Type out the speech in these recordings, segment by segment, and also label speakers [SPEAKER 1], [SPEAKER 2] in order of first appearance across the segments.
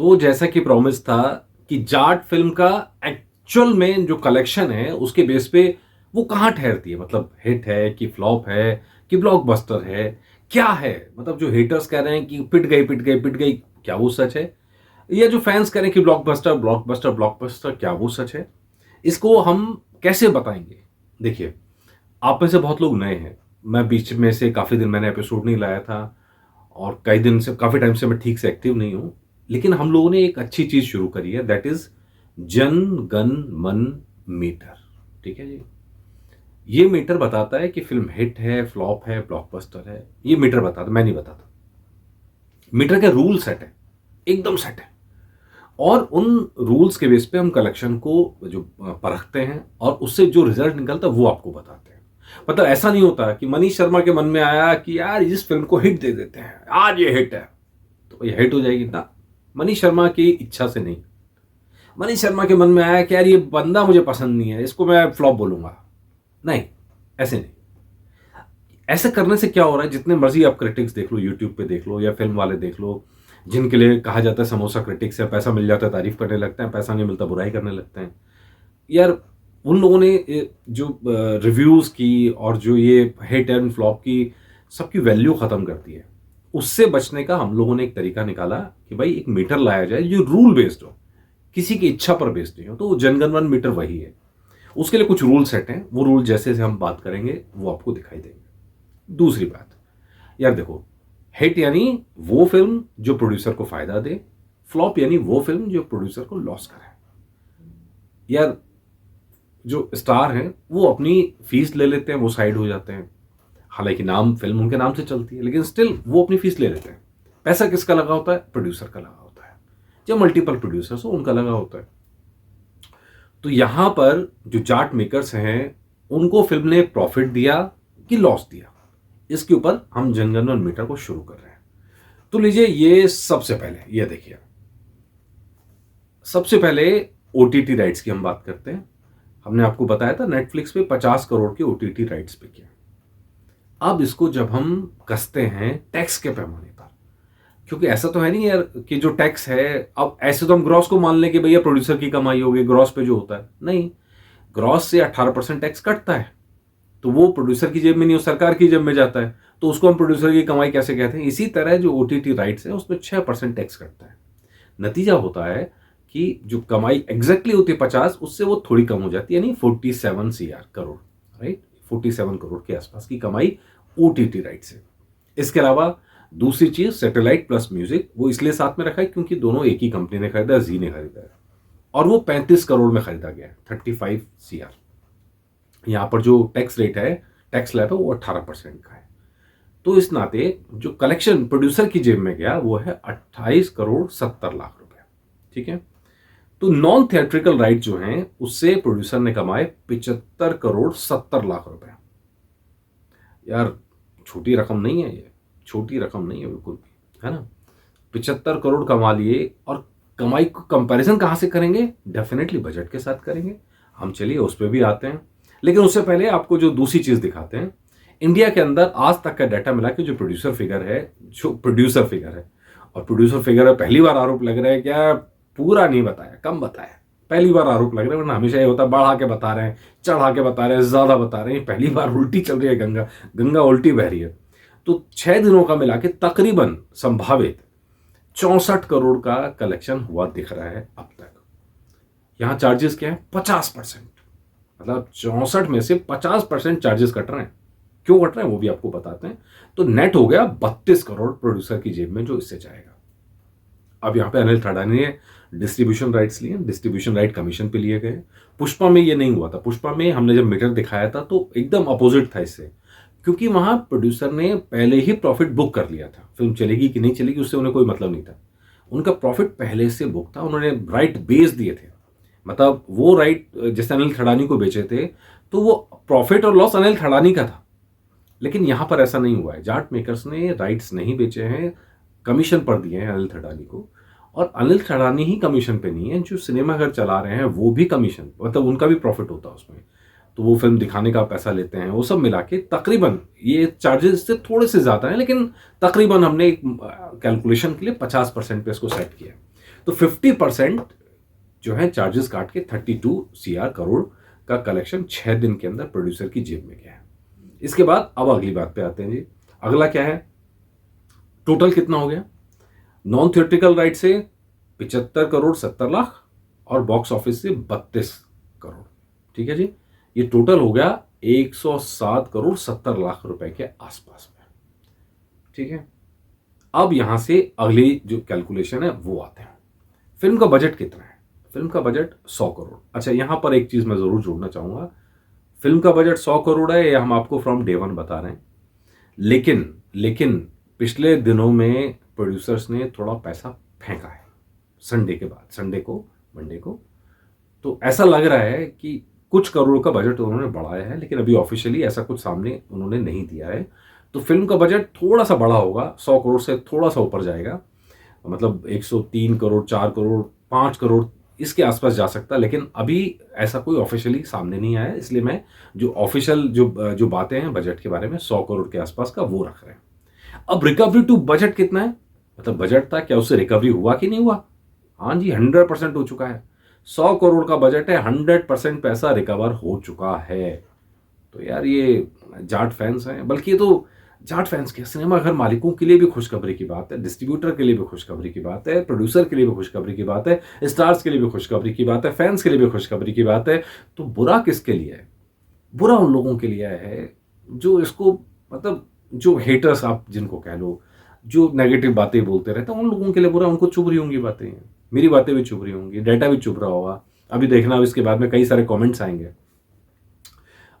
[SPEAKER 1] तो जैसा कि प्रॉमिस था कि जाट फ़िल्म का एक्चुअल में जो कलेक्शन है, उसके बेस पे वो कहाँ ठहरती है? मतलब हिट है कि फ्लॉप है कि ब्लॉकबस्टर है? क्या है? मतलब जो हेटर्स कह रहे हैं कि पिट गई, पिट गई, पिट गई, क्या वो सच है? या जो फैन्स कह रहे हैं कि ब्लॉकबस्टर, ब्लॉकबस्टर, ब्लॉकबस्टर, क्या वो सच है? इसको हम कैसे बताएँगे? देखिए, आप में से बहुत लोग नए हैं। मैं बीच में से काफ़ी दिन मैंने एपिसोड नहीं लाया था और कई दिन से काफ़ी टाइम से मैं ठीक से एक्टिव नहीं हूँ। लेकिन हम लोगों ने एक अच्छी चीज़ शुरू करी है दैट इज़ जन गण मन मीटर। ठीक है जी? ये मीटर बताता है कि फ़िल्म हिट है, फ्लॉप है, ब्लॉकबस्टर है। ये मीटर बताता है, मैं नहीं बताता। मीटर के रूल सेट है, एकदम सेट है और उन रूल्स के बेस पे हम कलेक्शन को जो परखते हैं और उससे जो रिज़ल्ट निकलता है वो आपको बताते हैं। मतलब ऐसा नहीं होता कि मनीष शर्मा के मन में आया कि यार इस फ़िल्म को हिट दे देते हैं, आज ये हिट है, तो ये हिट हो जाएगी ना। मनीष शर्मा की इच्छा से नहीं। मनीष शर्मा के मन में आया कि यार ये बंदा मुझे पसंद नहीं है, इसको मैं फ्लॉप बोलूँगा। नहीं, ऐसे नहीं। ऐसे करने से क्या हो रहा है, जितने मर्ज़ी आप क्रिटिक्स देख लो, यूट्यूब पे देख लो या फ़िल्म वाले देख लो, जिनके लिए कहा जाता है समोसा क्रिटिक्स है, पैसा मिल जाता है तारीफ़ करने लगते हैं, पैसा नहीं मिलता बुराई करने लगते हैं। यार उन लोगों ने जो रिव्यूज़ की और जो ये हिट एंड फ्लॉप की सबकी वैल्यू ख़त्म कर दी है। उससे बचने का हम लोगों ने एक तरीका निकाला कि भाई एक मीटर लाया जाए जो रूल बेस्ड हो, किसी की इच्छा पर बेस्ड नहीं हो, तो जनगण मन मीटर वही है। उसके लिए कुछ रूल सेट हैं, वो रूल जैसे से हम बात करेंगे वो आपको दिखाई देंगे। दूसरी बात, यार देखो, हिट यानी वो फ़िल्म जो प्रोड्यूसर को फ़ायदा दे, फ्लॉप यानी वो फ़िल्म जो प्रोड्यूसर को लॉस करे। यार जो स्टार हैं, वो अपनी फीस ले लेते हैं, वो साइड हो जाते हैं। हालाँकि नाम फ़िल्म उनके नाम से चलती है, लेकिन स्टिल वो अपनी फीस ले लेते हैं। पैसा किसका लगा होता है? प्रोड्यूसर का लगा होता है। या मल्टीपल प्रोड्यूसर्स हो, उनका लगा होता है। तो यहाँ पर जो चार्ट मेकर्स हैं, उनको फ़िल्म ने प्रॉफ़िट दिया कि लॉस दिया? इसके ऊपर हम जनगणमन मीटर को शुरू कर रहे हैं। तो लीजिए ये सबसे पहले ये देखिए। सबसे पहले ओटीटी राइट्स की हम बात करते हैं। हमने आपको बताया था नेटफ्लिक्स पे 50 करोड़ के ओटीटी राइट्स पे किया। अब इसको जब हम कसते हैं टैक्स के पैमाने पर, क्योंकि ऐसा तो है नहीं यार कि जो टैक्स है, अब ऐसे तो हम ग्रॉस को मान लें कि भैया प्रोड्यूसर की कमाई होगी ग्रॉस पे जो होता है, नहीं, ग्रॉस से 18% टैक्स कटता है, तो वो प्रोड्यूसर की जेब में नहीं, वो सरकार की जेब में जाता है, तो उसको हम प्रोड्यूसर की कमाई कैसे कहते हैं? इसी तरह जो ओटीटी राइट्स है उसमें 6% टैक्स कटता है। नतीजा होता है कि जो कमाई एग्जैक्टली होती है 50, उससे वो थोड़ी कम हो जाती है, यानी 47 सीआर करोड़, राइट, 47 करोड़ के आसपास की कमाई ओटीटी राइट से। इसके अलावा दूसरी चीज सैटेलाइट प्लस म्यूजिक, वो इसलिए साथ में रखा है क्योंकि दोनों एक ही कंपनी ने खरीदा है, जी ने खरीदा है, और वो 35 करोड़ में खरीदा गया है, 35 सीआर। यहां पर जो टैक्स रेट है, टैक्स स्लैब है, वो 18% का है। तो इस नाते जो कलेक्शन प्रोड्यूसर की जेब में गया वो है 28 करोड़ 70 लाख रुपए। ठीक है, तो नॉन थिएट्रिकल राइट जो हैं उससे प्रोड्यूसर ने कमाए 75 करोड़ 70 लाख रुपए। यार छोटी रकम नहीं है, ये छोटी रकम नहीं है बिल्कुल भी, है ना। 75 करोड़ कमा लिए, और कमाई को कंपैरिजन कहां से करेंगे? डेफिनेटली बजट के साथ करेंगे। हम चलिए उस पर भी आते हैं, लेकिन उससे पहले आपको जो दूसरी चीज दिखाते हैं। इंडिया के अंदर आज तक का डाटा मिला कि जो प्रोड्यूसर फिगर है, और प्रोड्यूसर फिगर है, पहली बार आरोप लग रहा है क्या, पूरा नहीं बताया, कम बताया, पहली बार आरोप लग रहा है, वरना हमेशा ये होता है बढ़ा के बता रहे हैं, चढ़ा के बता रहे हैं, ज्यादा बता रहे हैं। पहली बार उल्टी चल रही है, गंगा गंगा उल्टी बह रही है। तो 6 दिनों का मिला के तकरीबन संभावित 64 करोड़ का कलेक्शन हुआ दिख रहा है अब तक। यहां चार्जेस क्या है? 50%। मतलब 64 में से 50% चार्जेस कट रहे हैं। क्यों कट रहे हैं वो भी आपको बताते हैं। तो नेट हो गया 32 करोड़ प्रोड्यूसर की जेब में जो इससे जाएगा। अब यहां पे अनिल थडानी ने डिस्ट्रीब्यूशन राइट्स लिए, डिस्ट्रीब्यूशन राइट कमीशन पे लिए गए। पुष्पा में ये नहीं हुआ था। पुष्पा में हमने जब मीटर दिखाया था तो एकदम अपोजिट था इससे, क्योंकि वहां प्रोड्यूसर ने पहले ही प्रॉफिट बुक कर लिया था। फिल्म चलेगी कि नहीं चलेगी उससे उन्हें कोई मतलब नहीं था, उनका प्रॉफिट पहले से बुक था। उन्होंने राइट बेच दिए थे, मतलब वो राइट जैसे अनिल थडानी को बेचे थे, तो वो प्रॉफिट और लॉस अनिल थडानी का था। लेकिन यहां पर ऐसा नहीं हुआ है। जाट मेकर्स ने राइट्स नहीं बेचे हैं, कमीशन पर दिए हैं अनिल थडानी को। और अनिल थडानी ही कमीशन पे नहीं है, जो सिनेमा घर चला रहे हैं वो भी कमीशन, मतलब उनका भी प्रॉफिट होता है उसमें। तो वो फिल्म दिखाने का पैसा लेते हैं, वो सब मिला के तकरीबन ये चार्जेस से थोड़े से ज़्यादा हैं, लेकिन तकरीबन हमने एक कैलकुलेशन के लिए 50% पे इसको सेट किया। तो 50% जो है चार्जेस काट के 32 करोड़ का कलेक्शन 6 दिन के अंदर प्रोड्यूसर की जेब में गया है। इसके बाद अब अगली बात पे आते हैं जी। अगला क्या है, टोटल कितना हो गया? नॉन थिएट्रिकल राइट से 75 करोड़ 70 लाख और बॉक्स ऑफिस से 32 करोड़। ठीक है जी, ये टोटल हो गया 107 करोड़ 70 लाख रुपए के आसपास में। ठीक है, अब यहां से अगली जो कैलकुलेशन है वो आते हैं। फिल्म का बजट कितना है? फिल्म का बजट 100 करोड़। अच्छा, यहां पर एक चीज मैं जरूर जोड़ना चाहूंगा, फिल्म का बजट 100 करोड़ है, ये हम आपको फ्रॉम डे वन बता रहे हैं, लेकिन पिछले दिनों में प्रोड्यूसर्स ने थोड़ा पैसा फेंका है संडे के बाद, संडे को, मंडे को। तो ऐसा लग रहा है कि कुछ करोड़ का बजट उन्होंने बढ़ाया है, लेकिन अभी ऑफिशियली ऐसा कुछ सामने उन्होंने नहीं दिया है। तो फिल्म का बजट थोड़ा सा बढ़ा होगा, 100 करोड़ से थोड़ा सा ऊपर जाएगा, मतलब 103 करोड़, 4 करोड़, 5 करोड़ इसके आसपास जा सकता है, लेकिन अभी ऐसा कोई ऑफिशियली सामने नहीं आया है। इसलिए मैं जो ऑफिशियल जो बातें हैं बजट के बारे में 100 करोड़ के आसपास का वो रख रहे हैं। अब रिकवरी टू बजट कितना है, मतलब बजट था क्या, उससे रिकवरी हुआ कि नहीं हुआ? हाँ जी, 100% हो चुका है। 100 करोड़ का बजट है, 100% पैसा रिकवर हो चुका है। तो यार ये जाट फैंस हैं, बल्कि ये तो जाट फैंस के, सिनेमाघर मालिकों के लिए भी खुशखबरी की बात है, डिस्ट्रीब्यूटर के लिए भी खुशखबरी की बात है, प्रोड्यूसर के लिए भी खुशखबरी की बात है, स्टार्स के लिए भी खुशखबरी की बात है, फैंस के लिए भी खुशखबरी की बात है। तो बुरा किसके लिए है? बुरा उन लोगों के लिए है जो इसको, मतलब जो हेटर्स आप जिनको कह लो, जो नेगेटिव बातें बोलते रहते हैं, उन लोगों के लिए बुरा। उनको चुभ रही होंगी बातें, मेरी बातें भी चुभ रही होंगी, डाटा भी चुभ रहा होगा। अभी देखना, अब इसके बाद में कई सारे कमेंट्स आएंगे।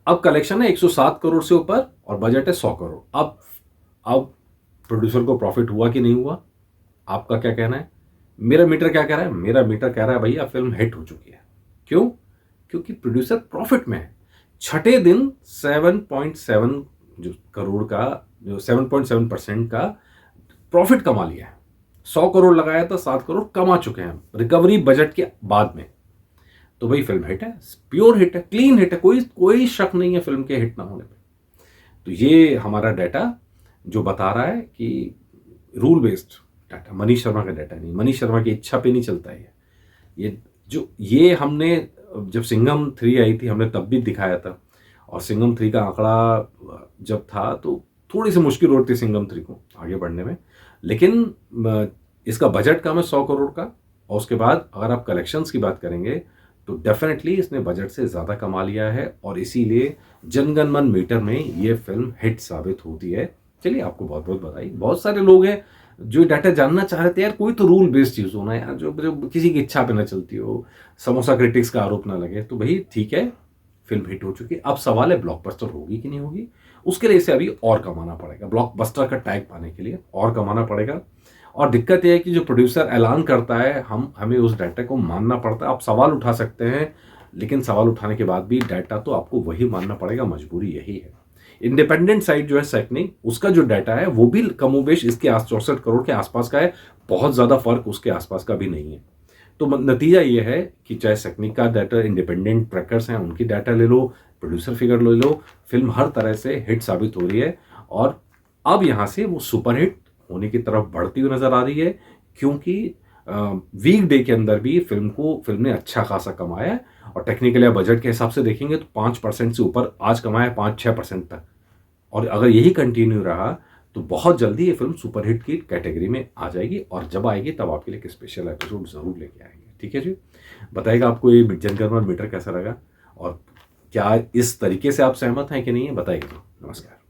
[SPEAKER 1] अब कलेक्शन है 107 करोड़ से ऊपर और बजट है 100 करोड़। अब प्रोड्यूसर को प्रॉफिट हुआ कि नहीं हुआ? आपका क्या कहना है? मेरा मीटर क्या कह रहा है? मेरा मीटर कह रहा है भैया फिल्म हिट हो चुकी है। क्यों? क्योंकि प्रोड्यूसर प्रॉफिट में है। छठे दिन 7.7 जो करोड़ का, जो 7.7% का प्रॉफिट कमा लिया है। 100 करोड़ लगाया था, 7 करोड़ कमा चुके हैं रिकवरी बजट के बाद में। तो भाई फिल्म हिट है, प्योर हिट है, क्लीन हिट है, कोई शक नहीं है फिल्म के हिट ना होने पे। तो ये हमारा डाटा जो बता रहा है कि rule based data, Manish Sharma का डाटा नहीं, मनीष शर्मा की इच्छा पे नहीं चलता है ये हमने जब सिंघम 3 आई थी हमने तब भी दिखाया था, और सिंघम 3 का आंकड़ा जब था तो थोड़ी सी मुश्किल होती थी सिंघम 3 को आगे बढ़ने में, लेकिन इसका बजट कम है 100 करोड़ का, और उसके बाद अगर आप कलेक्शंस की बात करेंगे तो डेफिनेटली इसने बजट से ज़्यादा कमा लिया है, और इसीलिए जनगण मन मीटर में ये फिल्म हिट साबित होती है। चलिए, आपको बहुत बहुत बधाई। बहुत सारे लोग हैं जो डाटा जानना चाह रहे थे, यार कोई तो रूल बेस्ड चीज़ होना यार, जो किसी की इच्छा पे ना चलती हो, समोसा क्रिटिक्स का आरोप ना लगे। तो भाई ठीक है, फिल्म हिट हो चुकी है। अब सवाल है ब्लॉकबस्टर होगी कि नहीं होगी। उसके लिए इसे अभी और कमाना पड़ेगा, ब्लॉकबस्टर का टैग पाने के लिए और कमाना पड़ेगा। और दिक्कत यह है कि जो प्रोड्यूसर ऐलान करता है हमें उस डाटा को मानना पड़ता है। आप सवाल उठा सकते हैं, लेकिन सवाल उठाने के बाद भी डाटा तो आपको वही मानना पड़ेगा, मजबूरी यही है। इंडिपेंडेंट साइट जो है सेक्निक, उसका जो डाटा है वो भी कमोबेश इसके 64 करोड़ के आसपास का है, बहुत ज़्यादा फर्क उसके आसपास का भी नहीं है। तो नतीजा ये है कि चाहे सेक्निक का डाटा, इंडिपेंडेंट ट्रैकर्स हैं उनकी डाटा ले लो, प्रोड्यूसर फिगर ले लो, फिल्म हर तरह से हिट साबित हो रही है, और अब यहाँ से वो सुपर हिट होने की तरफ बढ़ती हुई नजर आ रही है, क्योंकि वीक डे के अंदर भी फिल्म ने अच्छा खासा कमाया है, और टेक्निकल या बजट के हिसाब से देखेंगे तो 5% से ऊपर आज कमाया है, 5-6% तक। और अगर यही कंटिन्यू रहा तो बहुत जल्दी ये फिल्म सुपरहिट की कैटेगरी में आ जाएगी, और जब आएगी तब आपके लिए एक स्पेशल एपिसोड जरूर लेके आएंगे। ठीक है जी, बताइएगा आपको ये जनगण मन मीटर कैसा लगा, और क्या इस तरीके से आप सहमत हैं कि नहीं है, बताइएगा। नमस्कार।